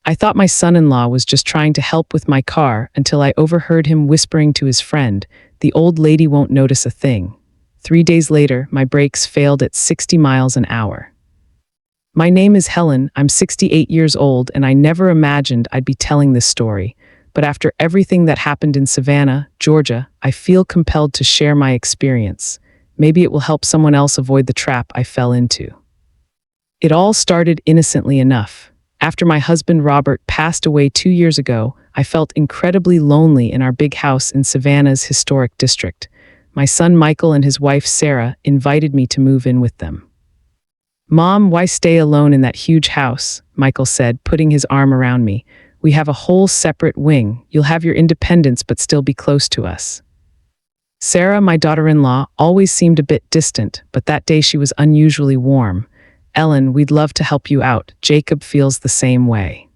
I thought my son-in-law was just trying to help with my car until I overheard him whispering to his friend, "The old lady won't notice a thing." 3 days later, my brakes failed at 60 miles an hour. My name is Helen, I'm 68 years old, and I never imagined I'd be telling this story. But after everything that happened in Savannah, Georgia, I feel compelled to share my experience. Maybe it will help someone else avoid the trap I fell into. It all started innocently enough. After my husband Robert passed away 2 years ago, I felt incredibly lonely in our big house in Savannah's historic district. My son Michael and his wife Sarah invited me to move in with them. "Mom, why stay alone in that huge house?" Michael said, putting his arm around me. "We have a whole separate wing. You'll have your independence but still be close to us." Sarah, my daughter-in-law, always seemed a bit distant, but that day she was unusually warm. "Ellen, we'd love to help you out. Jacob feels the same way."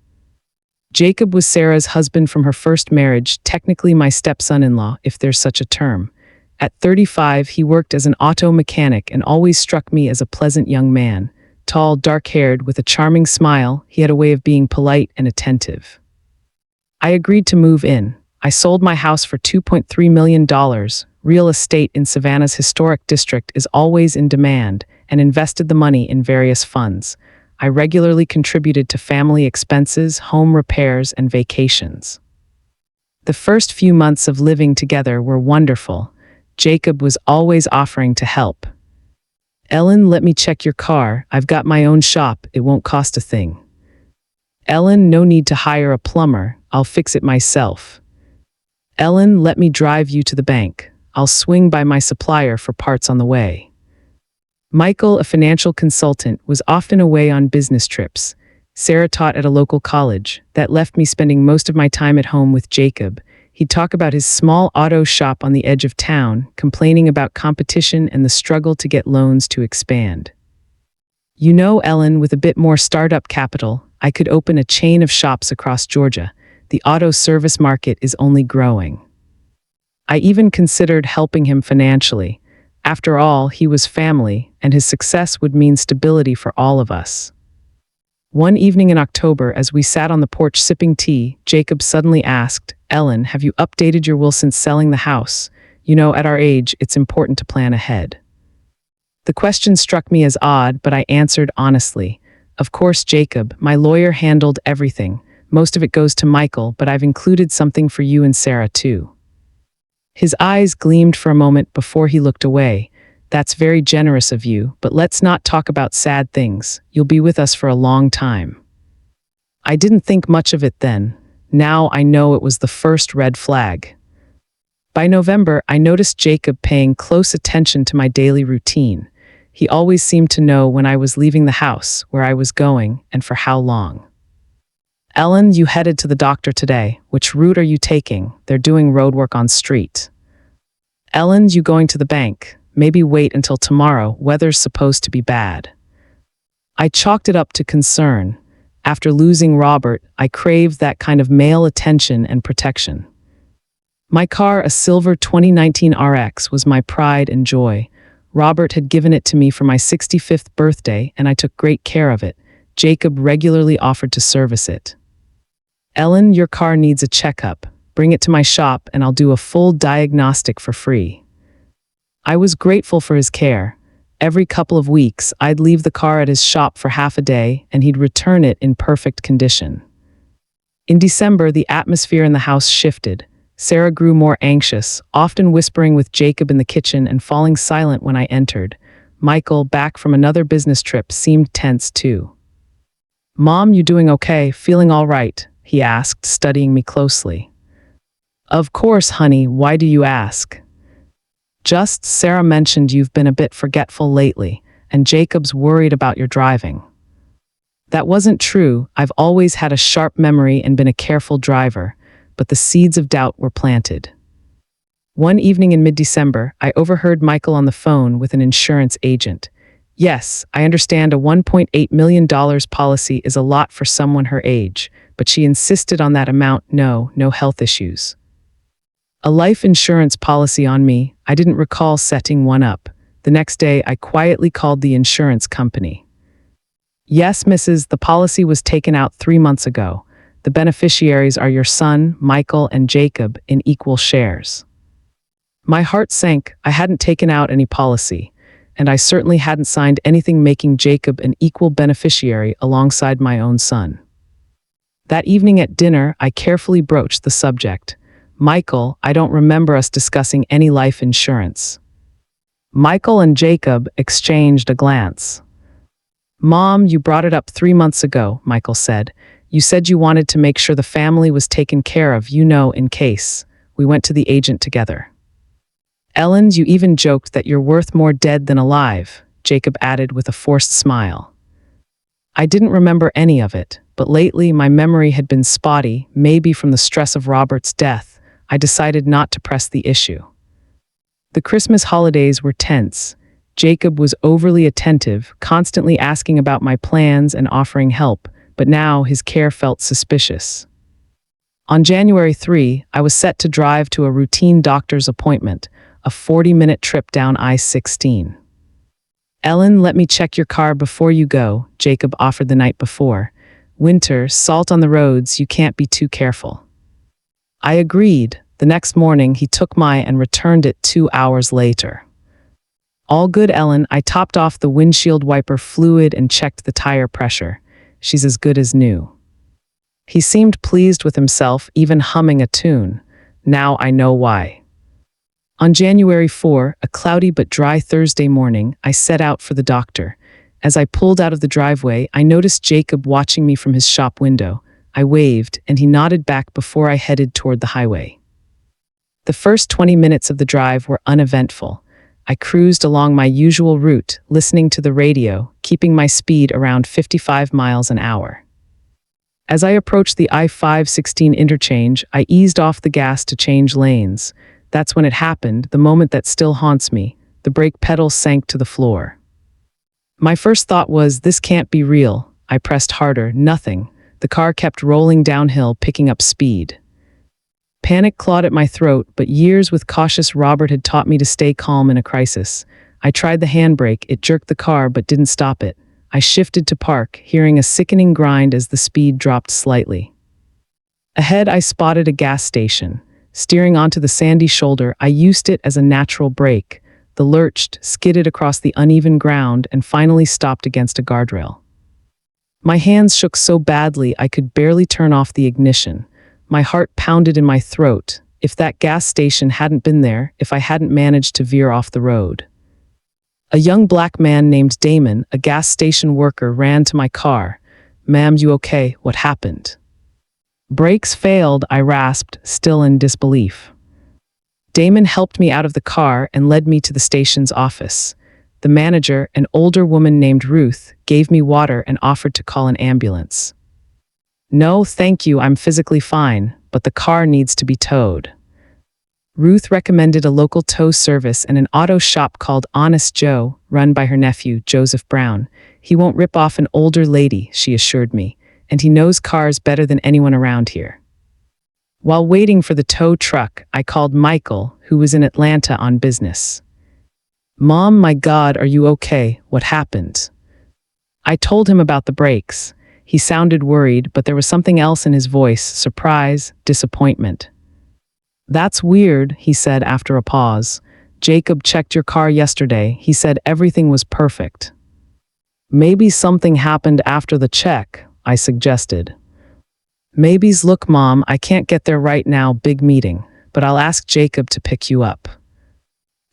Jacob was Sarah's husband from her first marriage, technically my stepson-in-law, if there's such a term. At 35, he worked as an auto mechanic and always struck me as a pleasant young man. Tall, dark-haired, with a charming smile, he had a way of being polite and attentive. I agreed to move in. I sold my house for $2.3 million. Real estate in Savannah's historic district is always in demand, and invested the money in various funds. I regularly contributed to family expenses, home repairs, and vacations. The first few months of living together were wonderful. Jacob was always offering to help. "Ellen, let me check your car. I've got my own shop. It won't cost a thing." "Ellen, no need to hire a plumber. I'll fix it myself." "Ellen, let me drive you to the bank. I'll swing by my supplier for parts on the way." Michael, a financial consultant, was often away on business trips. Sarah taught at a local college. That left me spending most of my time at home with Jacob. He'd talk about his small auto shop on the edge of town, complaining about competition and the struggle to get loans to expand. "You know, Ellen, with a bit more startup capital, I could open a chain of shops across Georgia. The auto service market is only growing." I even considered helping him financially. After all, he was family, and his success would mean stability for all of us. One evening in October, as we sat on the porch sipping tea, Jacob suddenly asked, "Ellen, have you updated your will since selling the house? You know, at our age, it's important to plan ahead." The question struck me as odd, but I answered honestly. "Of course, Jacob, my lawyer handled everything. Most of it goes to Michael, but I've included something for you and Sarah too." His eyes gleamed for a moment before he looked away. "That's very generous of you, but let's not talk about sad things. You'll be with us for a long time." I didn't think much of it then. Now I know it was the first red flag. By November, I noticed Jacob paying close attention to my daily routine. He always seemed to know when I was leaving the house, where I was going, and for how long. "Ellen, you headed to the doctor today. Which route are you taking? They're doing roadwork on street." "Ellen, you going to the bank? Maybe wait until tomorrow. Weather's supposed to be bad." I chalked it up to concern. After losing Robert, I craved that kind of male attention and protection. My car, a silver 2019 RX, was my pride and joy. Robert had given it to me for my 65th birthday, and I took great care of it. Jacob regularly offered to service it. "Ellen, your car needs a checkup. Bring it to my shop and I'll do a full diagnostic for free." I was grateful for his care. Every couple of weeks, I'd leave the car at his shop for half a day and he'd return it in perfect condition. In December, the atmosphere in the house shifted. Sarah grew more anxious, often whispering with Jacob in the kitchen and falling silent when I entered. Michael, back from another business trip, seemed tense too. "Mom, you doing okay? Feeling all right?" he asked, studying me closely. "Of course, honey. Why do you ask?" "Just, Sarah mentioned you've been a bit forgetful lately, and Jacob's worried about your driving." That wasn't true. I've always had a sharp memory and been a careful driver, but the seeds of doubt were planted. One evening in mid-December, I overheard Michael on the phone with an insurance agent. "Yes, I understand a $1.8 million policy is a lot for someone her age, but she insisted on that amount. No health issues." A life insurance policy on me. I didn't recall setting one up. The next day, I quietly called the insurance company. "Yes, Mrs. The policy was taken out 3 months ago. The beneficiaries are your son, Michael, and Jacob in equal shares. My heart sank. I hadn't taken out any policy, and I certainly hadn't signed anything making Jacob an equal beneficiary alongside my own son. That evening at dinner, I carefully broached the subject. Michael, I don't remember us discussing any life insurance. Michael and Jacob exchanged a glance. Mom, you brought it up 3 months ago, Michael said. You said you wanted to make sure the family was taken care of, in case. We went to the agent together. Ellen, you even joked that you're worth more dead than alive, Jacob added with a forced smile. I didn't remember any of it, but lately my memory had been spotty, maybe from the stress of Robert's death. I decided not to press the issue. The Christmas holidays were tense. Jacob was overly attentive, constantly asking about my plans and offering help, but now his care felt suspicious. On January 3, I was set to drive to a routine doctor's appointment, a 40-minute trip down I-16. Ellen, let me check your car before you go, Jacob offered the night before. Winter, salt on the roads, you can't be too careful. I agreed. The next morning, he took mine and returned it 2 hours later. All good, Ellen. I topped off the windshield wiper fluid and checked the tire pressure. She's as good as new. He seemed pleased with himself, even humming a tune. Now I know why. On January 4, a cloudy but dry Thursday morning, I set out for the doctor. As I pulled out of the driveway, I noticed Jacob watching me from his shop window. I waved, and he nodded back before I headed toward the highway. The first 20 minutes of the drive were uneventful. I cruised along my usual route, listening to the radio, keeping my speed around 55 miles an hour. As I approached the I-516 interchange, I eased off the gas to change lanes. That's when it happened, the moment that still haunts me. The brake pedal sank to the floor. My first thought was, this can't be real. I pressed harder, nothing. The car kept rolling downhill, picking up speed. Panic clawed at my throat, but years with cautious Robert had taught me to stay calm in a crisis. I tried the handbrake, it jerked the car but didn't stop it. I shifted to park, hearing a sickening grind as the speed dropped slightly. Ahead, I spotted a gas station. Steering onto the sandy shoulder, I used it as a natural brake. The lurched, skidded across the uneven ground and finally stopped against a guardrail. My hands shook so badly I could barely turn off the ignition. My heart pounded in my throat. If that gas station hadn't been there, if I hadn't managed to veer off the road. A young black man named Damon, a gas station worker, ran to my car. Ma'am, you okay? What happened? Brakes failed, I rasped, still in disbelief. Damon helped me out of the car and led me to the station's office. The manager, an older woman named Ruth, gave me water and offered to call an ambulance. No, thank you, I'm physically fine, but the car needs to be towed. Ruth recommended a local tow service and an auto shop called Honest Joe, run by her nephew, Joseph Brown. He won't rip off an older lady, she assured me, and he knows cars better than anyone around here. While waiting for the tow truck, I called Michael, who was in Atlanta on business. Mom, my God, are you okay? What happened? I told him about the brakes. He sounded worried, but there was something else in his voice, surprise, disappointment. That's weird, he said after a pause. Jacob checked your car yesterday. He said everything was perfect. Maybe something happened after the check, I suggested. Maybe's look, Mom, I can't get there right now, big meeting, but I'll ask Jacob to pick you up.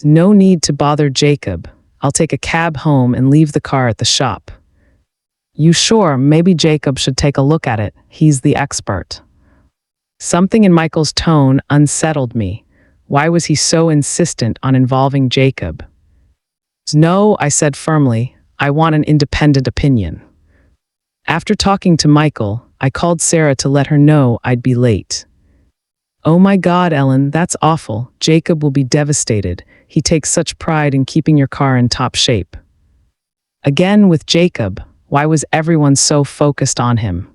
No need to bother Jacob. I'll take a cab home and leave the car at the shop. You sure? Maybe Jacob should take a look at it. He's the expert. Something in Michael's tone unsettled me. Why was he so insistent on involving Jacob? No, I said firmly. I want an independent opinion. After talking to Michael, I called Sarah to let her know I'd be late. Oh my God, Ellen, that's awful. Jacob will be devastated. He takes such pride in keeping your car in top shape. Again with Jacob. Why was everyone so focused on him?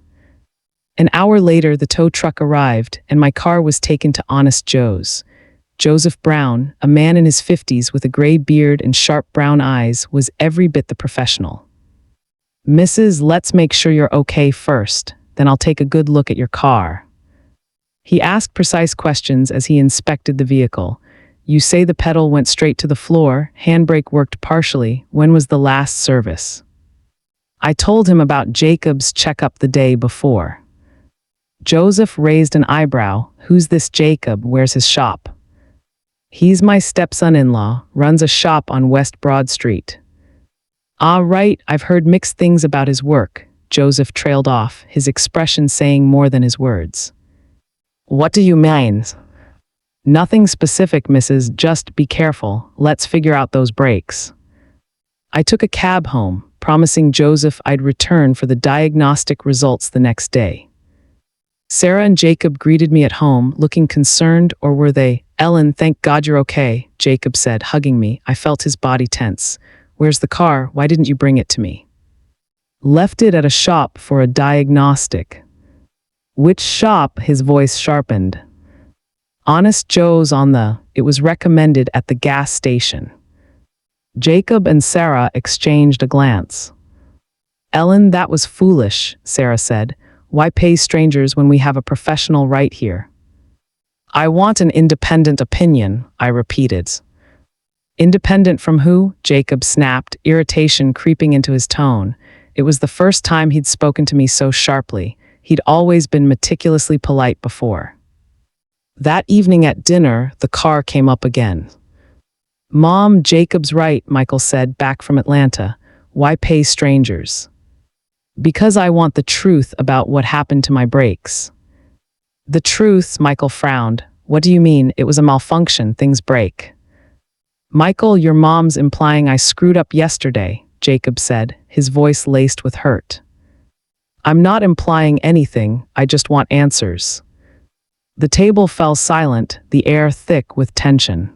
An hour later, the tow truck arrived, and my car was taken to Honest Joe's. Joseph Brown, a man in his 50s with a gray beard and sharp brown eyes, was every bit the professional. Mrs., let's make sure you're okay first, then I'll take a good look at your car." He asked precise questions as he inspected the vehicle. "You say the pedal went straight to the floor, handbrake worked partially. When was the last service?" I told him about Jacob's checkup the day before. Joseph raised an eyebrow. "Who's this Jacob? Where's his shop?" "He's my stepson-in-law, runs a shop on West Broad Street." "Ah, right, I've heard mixed things about his work." Joseph trailed off, his expression saying more than his words. "What do you mean?" "Nothing specific, Mrs. Just be careful. Let's figure out those brakes." I took a cab home, promising Joseph I'd return for the diagnostic results the next day. Sarah and Jacob greeted me at home, looking concerned, or were they? "Ellen, thank God you're okay," Jacob said, hugging me. I felt his body tense. "Where's the car? Why didn't you bring it to me?" "Left it at a shop for a diagnostic." "Which shop?" His voice sharpened. "Honest Joe's on the. It was recommended at the gas station." Jacob and Sarah exchanged a glance. "Ellen, that was foolish," Sarah said. "Why pay strangers when we have a professional right here?" "I want an independent opinion," I repeated. "Independent from who?" Jacob snapped, irritation creeping into his tone. It was the first time he'd spoken to me so sharply. He'd always been meticulously polite before. That evening at dinner, the car came up again. "Mom, Jacob's right," Michael said, back from Atlanta. "Why pay strangers?" "Because I want the truth about what happened to my brakes." "The truth?" Michael frowned. "What do you mean? It was a malfunction, things break." "Michael, your mom's implying I screwed up yesterday," Jacob said, his voice laced with hurt. "I'm not implying anything, I just want answers." The table fell silent, the air thick with tension.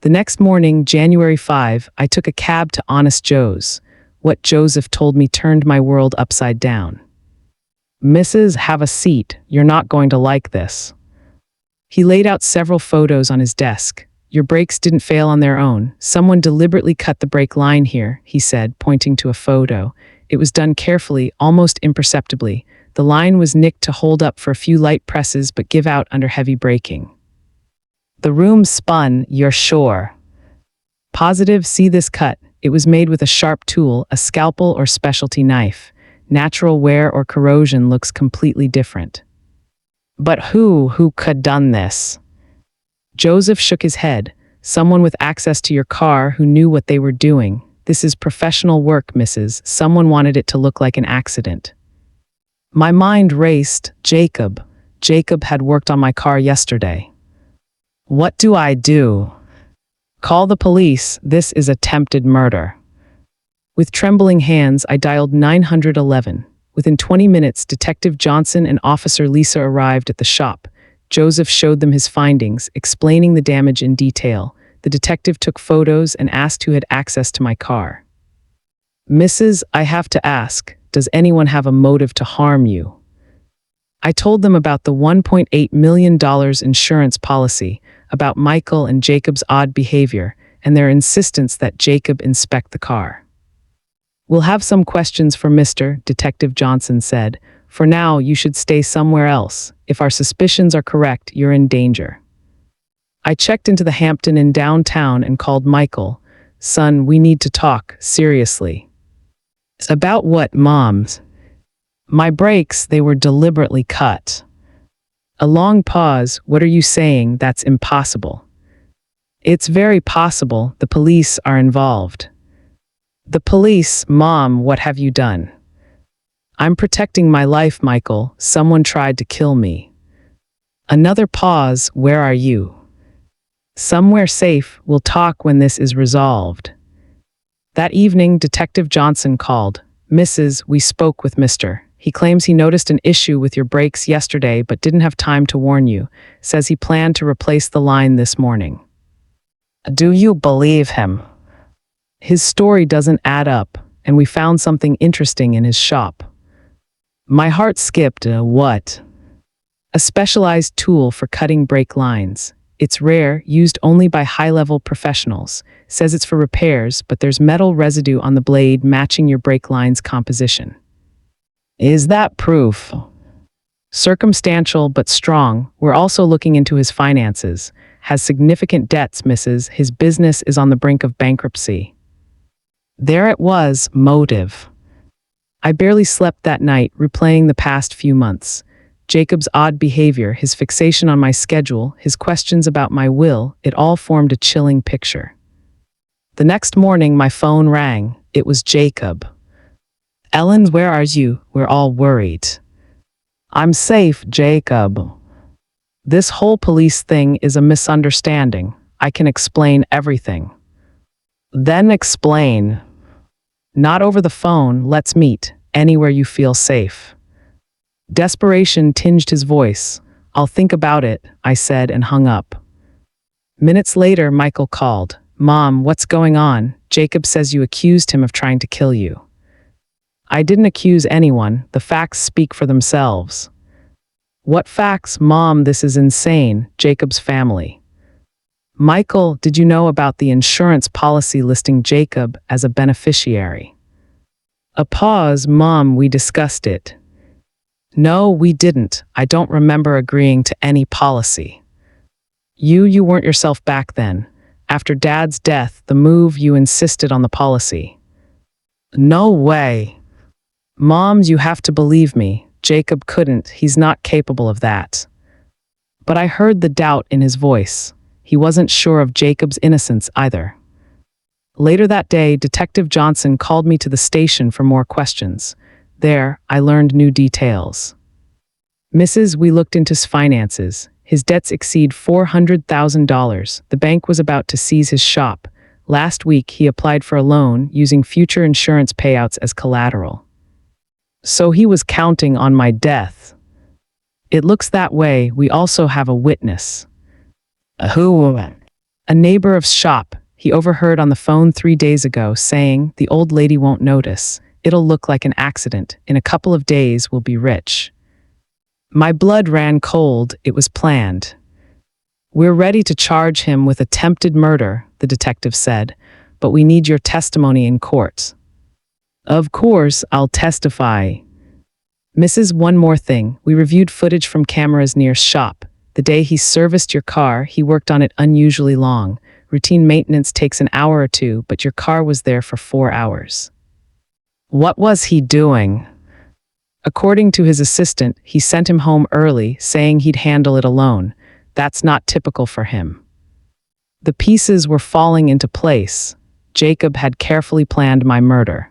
The next morning, January 5, I took a cab to Honest Joe's. What Joseph told me turned my world upside down. "Mrs., have a seat. You're not going to like this." He laid out several photos on his desk. "Your brakes didn't fail on their own. Someone deliberately cut the brake line here," he said, pointing to a photo. It was done carefully, almost imperceptibly. The line was nicked to hold up for a few light presses but give out under heavy braking. "The room spun, you're sure?" "Positive, see this cut. It was made with a sharp tool, a scalpel or specialty knife. Natural wear or corrosion looks completely different." "But who could done this?" Joseph shook his head. "Someone with access to your car who knew what they were doing. This is professional work, Mrs. Someone wanted it to look like an accident." My mind raced. Jacob had worked on my car yesterday. "What do I do?" "Call the police. This is attempted murder." With trembling hands, I dialed 911. Within 20 minutes, Detective Johnson and Officer Lisa arrived at the shop. Joseph showed them his findings, explaining the damage in detail. The detective took photos and asked who had access to my car. "Mrs., I have to ask, does anyone have a motive to harm you?" I told them about the $1.8 million insurance policy, about Michael and Jacob's odd behavior, and their insistence that Jacob inspect the car. "We'll have some questions for Mr. Detective Johnson said. For now, you should stay somewhere else. If our suspicions are correct, you're in danger." I checked into the Hampton Inn downtown and called Michael. "Son, we need to talk, seriously." "About what, Mom?" "My brakes, they were deliberately cut." A long pause. "What are you saying? That's impossible." "It's very possible. The police are involved." "The police? Mom, what have you done?" "I'm protecting my life, Michael. Someone tried to kill me." Another pause. "Where are you?" "Somewhere safe. We'll talk when this is resolved." That evening, Detective Johnson called. "Mrs., we spoke with Mr. He claims he noticed an issue with your brakes yesterday but didn't have time to warn you. Says he planned to replace the line this morning." "Do you believe him?" "His story doesn't add up, and we found something interesting in his shop." My heart skipped. What?" "A specialized tool for cutting brake lines. It's rare, used only by high-level professionals. Says it's for repairs, but there's metal residue on the blade matching your brake line's composition." Is that proof? Circumstantial but strong. We're also looking into his finances. Has significant debts, Mrs. His business is on the brink of bankruptcy. There it was, motive. I barely slept that night, replaying the past few months. Jacob's odd behavior, his fixation on my schedule, his questions about my will, it all formed a chilling picture. The next morning, my phone rang. It was Jacob. Ellen, where are you? We're all worried. I'm safe, Jacob. This whole police thing is a misunderstanding. I can explain everything. Then explain. Not over the phone, let's meet, anywhere you feel safe. Desperation tinged his voice. I'll think about it, I said and hung up. Minutes later, Michael called. Mom, what's going on? Jacob says you accused him of trying to kill you. I didn't accuse anyone. The facts speak for themselves. What facts, Mom? This is insane. Jacob's family. Michael, did you know about the insurance policy listing Jacob as a beneficiary? A pause. Mom, we discussed it. No, we didn't. I don't remember agreeing to any policy. You weren't yourself back then. After Dad's death, the move, you insisted on the policy. No way. Moms, you have to believe me. Jacob couldn't. He's not capable of that. But I heard the doubt in his voice. He wasn't sure of Jacob's innocence either. Later that day, Detective Johnson called me to the station for more questions. There, I learned new details. Mrs., we looked into his finances. His debts exceed $400,000. The bank was about to seize his shop. Last week, he applied for a loan using future insurance payouts as collateral. So he was counting on my death. It looks that way. We also have a witness. Who? A neighbor of shop. He overheard on the phone 3 days ago saying, the old lady won't notice. It'll look like an accident. In a couple of days, we'll be rich. My blood ran cold. It was planned. We're ready to charge him with attempted murder, the detective said, but we need your testimony in court. Of course, I'll testify. Mrs., one more thing. We reviewed footage from cameras near shop. The day he serviced your car, he worked on it unusually long. Routine maintenance takes an hour or two, but your car was there for 4 hours. What was he doing? According to his assistant, he sent him home early, saying he'd handle it alone. That's not typical for him. The pieces were falling into place. Jacob had carefully planned my murder.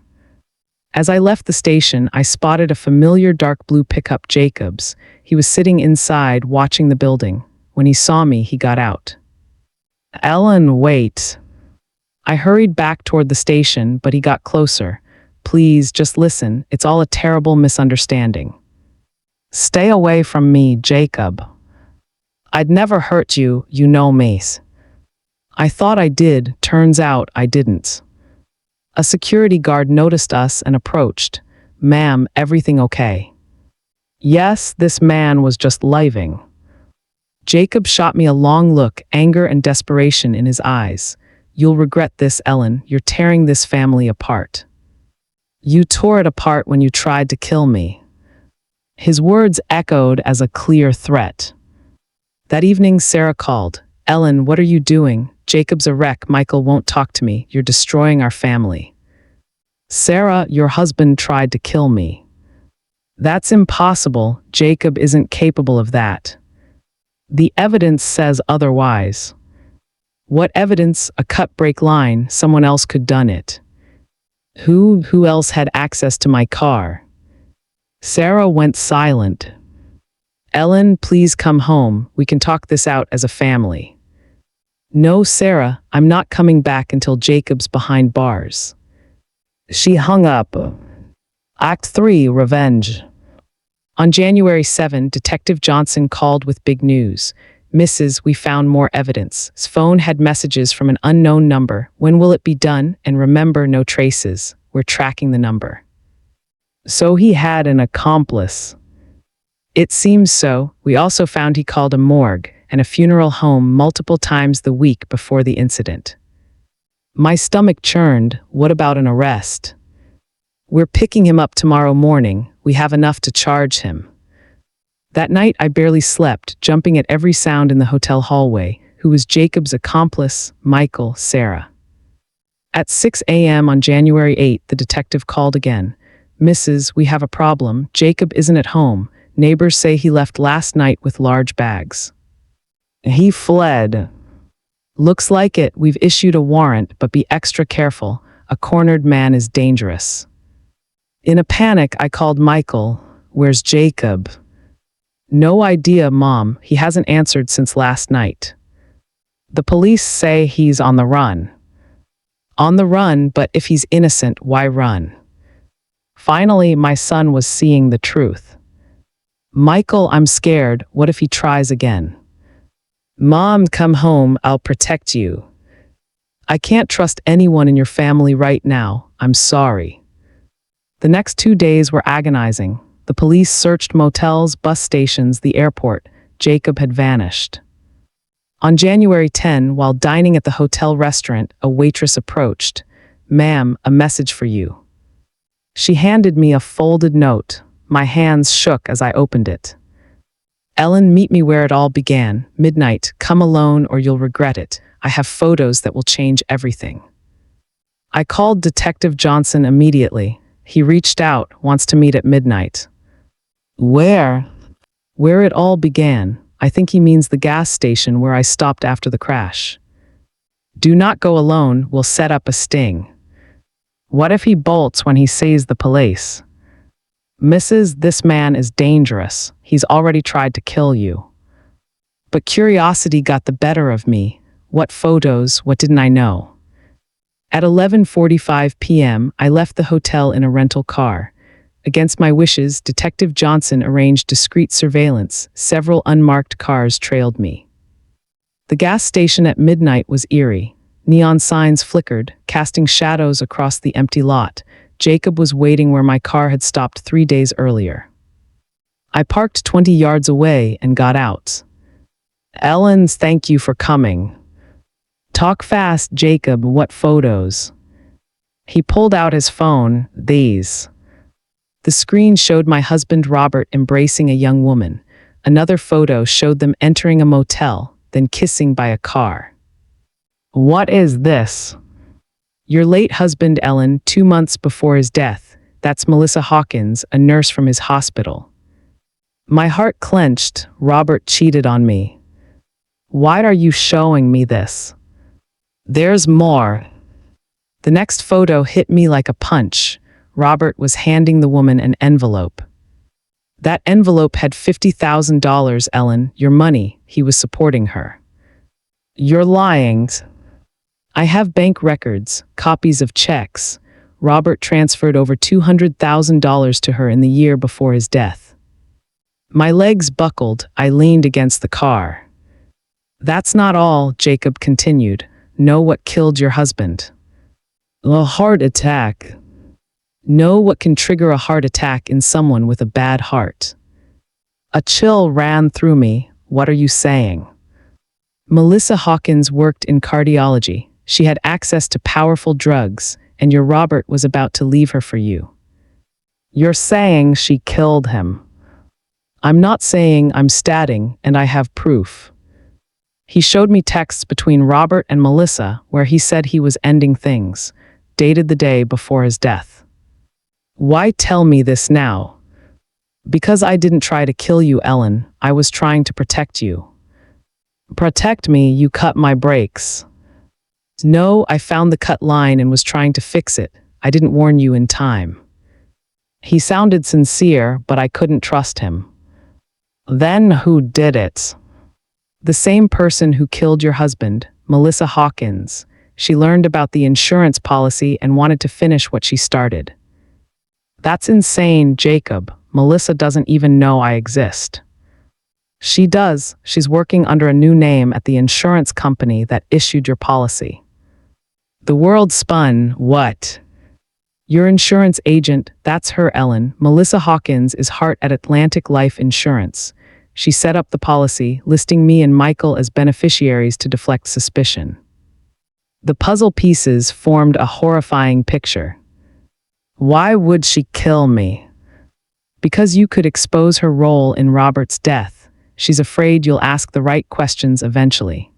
As I left the station, I spotted a familiar dark blue pickup, Jacob's. He was sitting inside, watching the building. When he saw me, he got out. Ellen, wait. I hurried back toward the station, but he got closer. Please, just listen. It's all a terrible misunderstanding. Stay away from me, Jacob. I'd never hurt you, you know me. I thought I did. Turns out I didn't. A security guard noticed us and approached. Ma'am, everything okay? Yes, this man was just leaving. Jacob shot me a long look, anger and desperation in his eyes. You'll regret this, Ellen. You're tearing this family apart. You tore it apart when you tried to kill me. His words echoed as a clear threat. That evening, Sarah called. Ellen, what are you doing? Jacob's a wreck. Michael won't talk to me. You're destroying our family. Sarah, your husband tried to kill me. That's impossible. Jacob isn't capable of that. The evidence says otherwise. What evidence? A cut-break line. Someone else could done it. Who else had access to my car? Sarah went silent. Ellen, please come home. We can talk this out as a family. No, Sarah, I'm not coming back until Jacob's behind bars. She hung up. Act 3, Revenge. On January 7, Detective Johnson called with big news. Mrs., we found more evidence. His phone had messages from an unknown number. When will it be done? And remember, no traces. We're tracking the number. So he had an accomplice. It seems so. We also found he called a morgue and a funeral home multiple times the week before the incident. My stomach churned. What about an arrest? We're picking him up tomorrow morning. We have enough to charge him. That night, I barely slept, jumping at every sound in the hotel hallway. Who was Jacob's accomplice? Michael, Sarah. At 6 a.m. on January 8th, the detective called again. Mrs., we have a problem. Jacob isn't at home. Neighbors say he left last night with large bags. He fled. Looks like it. We've issued a warrant, but be extra careful. A cornered man is dangerous. In a panic, I called Michael. Where's Jacob? No idea, Mom. He hasn't answered since last night. The police say he's on the run. On the run, but if he's innocent, why run? Finally, my son was seeing the truth. Michael, I'm scared. What if he tries again? Mom, come home. I'll protect you. I can't trust anyone in your family right now. I'm sorry. The next 2 days were agonizing. The police searched motels, bus stations, the airport. Jacob had vanished. On January 10, while dining at the hotel restaurant, a waitress approached. Ma'am, a message for you. She handed me a folded note. My hands shook as I opened it. Ellen, meet me where it all began. Midnight, come alone or you'll regret it. I have photos that will change everything. I called Detective Johnson immediately. He reached out, wants to meet at midnight. Where? Where it all began. I think he means the gas station where I stopped after the crash. Do not go alone, we'll set up a sting. What if he bolts when he sees the police? Mrs., this man is dangerous. He's already tried to kill you. But curiosity got the better of me. What photos, what didn't I know? At 11:45 p.m., I left the hotel in a rental car. Against my wishes, Detective Johnson arranged discreet surveillance. Several unmarked cars trailed me. The gas station at midnight was eerie. Neon signs flickered, casting shadows across the empty lot. Jacob was waiting where my car had stopped 3 days earlier. I parked 20 yards away and got out. Ellen's, thank you for coming. Talk fast, Jacob, what photos? He pulled out his phone. These. The screen showed my husband Robert embracing a young woman. Another photo showed them entering a motel, then kissing by a car. What is this? Your late husband, Ellen, 2 months before his death. That's Melissa Hawkins, a nurse from his hospital. My heart clenched. Robert cheated on me. Why are you showing me this? There's more. The next photo hit me like a punch. Robert was handing the woman an envelope. That envelope had $50,000, Ellen, your money. He was supporting her. You're lying. I have bank records, copies of checks. Robert transferred over $200,000 to her in the year before his death. My legs buckled. I leaned against the car. That's not all, Jacob continued. Know what killed your husband? A heart attack. Know what can trigger a heart attack in someone with a bad heart? A chill ran through me. What are you saying? Melissa Hawkins worked in cardiology. She had access to powerful drugs, and your Robert was about to leave her for you. You're saying she killed him. I'm not saying, I'm stating, and I have proof. He showed me texts between Robert and Melissa where he said he was ending things, dated the day before his death. Why tell me this now? Because I didn't try to kill you, Ellen. I was trying to protect you. Protect me, you cut my brakes. No, I found the cut line and was trying to fix it. I didn't warn you in time. He sounded sincere, but I couldn't trust him. Then who did it? The same person who killed your husband, Melissa Hawkins. She learned about the insurance policy and wanted to finish what she started. That's insane, Jacob. Melissa doesn't even know I exist. She does. She's working under a new name at the insurance company that issued your policy. The world spun. What? Your insurance agent, that's her, Ellen. Melissa Hawkins is heart at Atlantic Life Insurance. She set up the policy, listing me and Michael as beneficiaries to deflect suspicion. The puzzle pieces formed a horrifying picture. Why would she kill me? Because you could expose her role in Robert's death. She's afraid you'll ask the right questions eventually.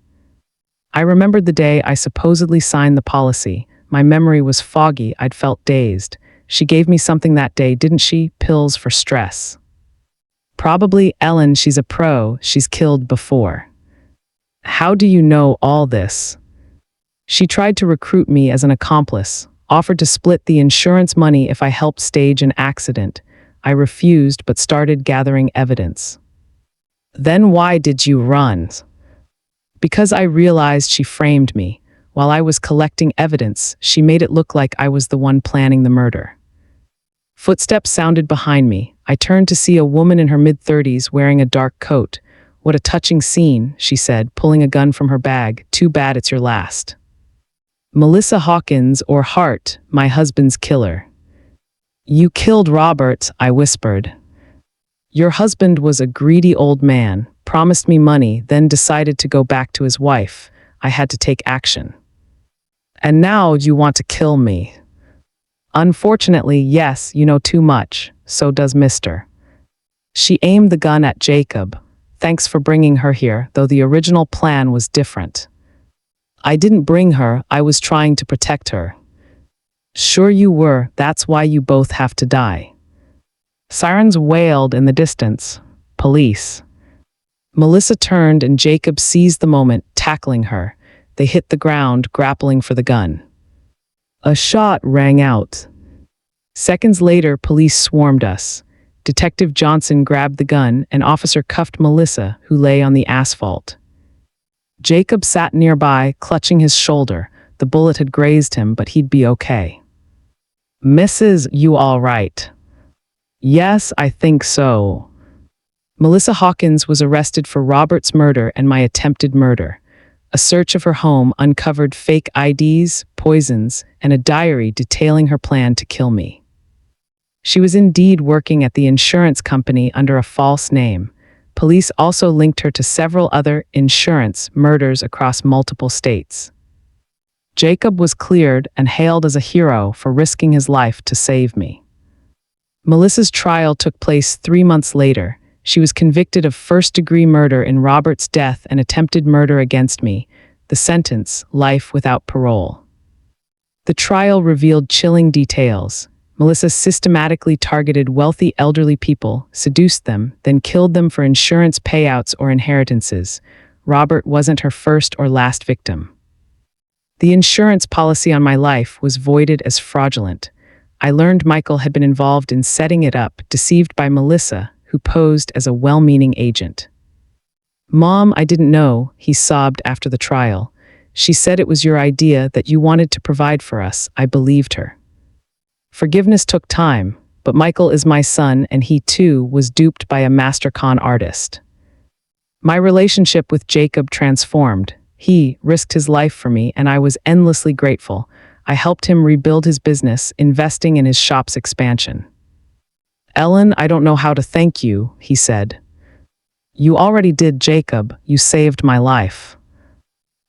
I remembered the day I supposedly signed the policy. My memory was foggy, I'd felt dazed. She gave me something that day, didn't she? Pills for stress. Probably. Ellen, she's a pro, she's killed before. How do you know all this? She tried to recruit me as an accomplice, offered to split the insurance money if I helped stage an accident. I refused but started gathering evidence. Then why did you run? Because I realized she framed me. While I was collecting evidence, she made it look like I was the one planning the murder. Footsteps sounded behind me. I turned to see a woman in her mid-30s wearing a dark coat. What a touching scene, she said, pulling a gun from her bag. Too bad it's your last. Melissa Hawkins, or Hart, my husband's killer. You killed Robert, I whispered. Your husband was a greedy old man, promised me money, then decided to go back to his wife. I had to take action. And now you want to kill me. Unfortunately, yes, you know too much. So does Mr. She aimed the gun at Jacob. Thanks for bringing her here, though the original plan was different. I didn't bring her, I was trying to protect her. Sure you were, that's why you both have to die. Sirens wailed in the distance. Police. Melissa turned and Jacob seized the moment, tackling her. They hit the ground, grappling for the gun. A shot rang out. Seconds later, police swarmed us. Detective Johnson grabbed the gun and officer cuffed Melissa, who lay on the asphalt. Jacob sat nearby, clutching his shoulder. The bullet had grazed him, but he'd be okay. Mrs., you all right? Yes, I think so. Melissa Hawkins was arrested for Robert's murder and my attempted murder. A search of her home uncovered fake IDs, poisons, and a diary detailing her plan to kill me. She was indeed working at the insurance company under a false name. Police also linked her to several other insurance murders across multiple states. Jacob was cleared and hailed as a hero for risking his life to save me. Melissa's trial took place 3 months later. She was convicted of first-degree murder in Robert's death and attempted murder against me. The sentence, life without parole. The trial revealed chilling details. Melissa systematically targeted wealthy elderly people, seduced them, then killed them for insurance payouts or inheritances. Robert wasn't her first or last victim. The insurance policy on my life was voided as fraudulent. I learned Michael had been involved in setting it up, deceived by Melissa, who posed as a well-meaning agent. Mom, I didn't know, he sobbed after the trial. She said it was your idea, that you wanted to provide for us. I believed her. Forgiveness took time, but Michael is my son and he too was duped by a master con artist. My relationship with Jacob transformed. He risked his life for me and I was endlessly grateful. I helped him rebuild his business, investing in his shop's expansion. Ellen, I don't know how to thank you, he said. You already did, Jacob. You saved my life.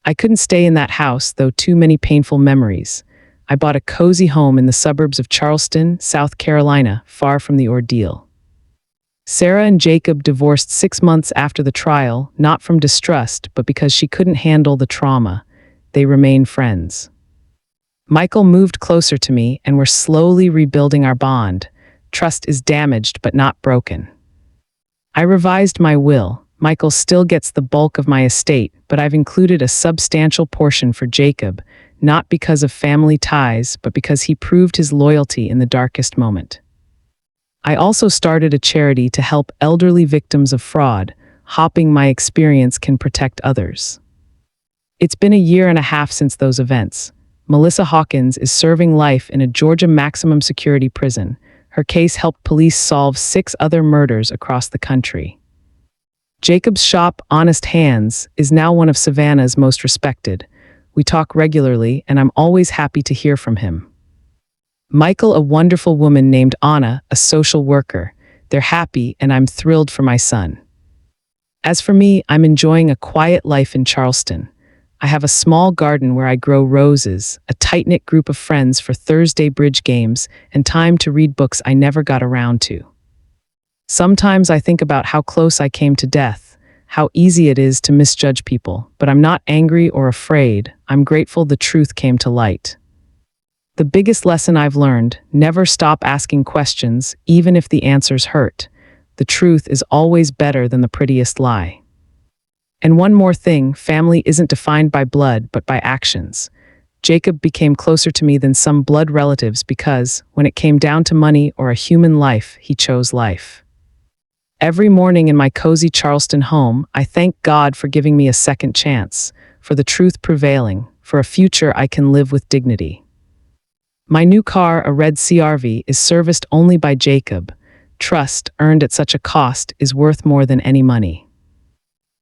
I couldn't stay in that house, though too many painful memories. I bought a cozy home in the suburbs of Charleston, South Carolina, far from the ordeal. Sarah and Jacob divorced 6 months after the trial, not from distrust, but because she couldn't handle the trauma. They remain friends. Michael moved closer to me and we're slowly rebuilding our bond. Trust is damaged but not broken. I revised my will. Michael still gets the bulk of my estate, but I've included a substantial portion for Jacob, not because of family ties, but because he proved his loyalty in the darkest moment. I also started a charity to help elderly victims of fraud, hoping my experience can protect others. It's been a 1.5 years since those events. Melissa Hawkins is serving life in a Georgia maximum security prison. Her case helped police solve 6 other murders across the country. Jacob's shop, Honest Hands, is now one of Savannah's most respected. We talk regularly, and I'm always happy to hear from him. Michael, a wonderful woman named Anna, a social worker. They're happy, and I'm thrilled for my son. As for me, I'm enjoying a quiet life in Charleston. I have a small garden where I grow roses, a tight-knit group of friends for Thursday bridge games, and time to read books I never got around to. Sometimes I think about how close I came to death, how easy it is to misjudge people, but I'm not angry or afraid. I'm grateful the truth came to light. The biggest lesson I've learned: never stop asking questions, even if the answers hurt. The truth is always better than the prettiest lie. And one more thing, family isn't defined by blood, but by actions. Jacob became closer to me than some blood relatives because, when it came down to money or a human life, he chose life. Every morning in my cozy Charleston home, I thank God for giving me a second chance, for the truth prevailing, for a future I can live with dignity. My new car, a red CR-V, is serviced only by Jacob. Trust, earned at such a cost, is worth more than any money.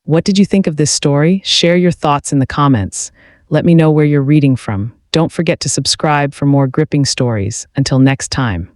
What did you think of this story? Share your thoughts in the comments. Let me know where you're reading from. Don't forget to subscribe for more gripping stories. Until next time.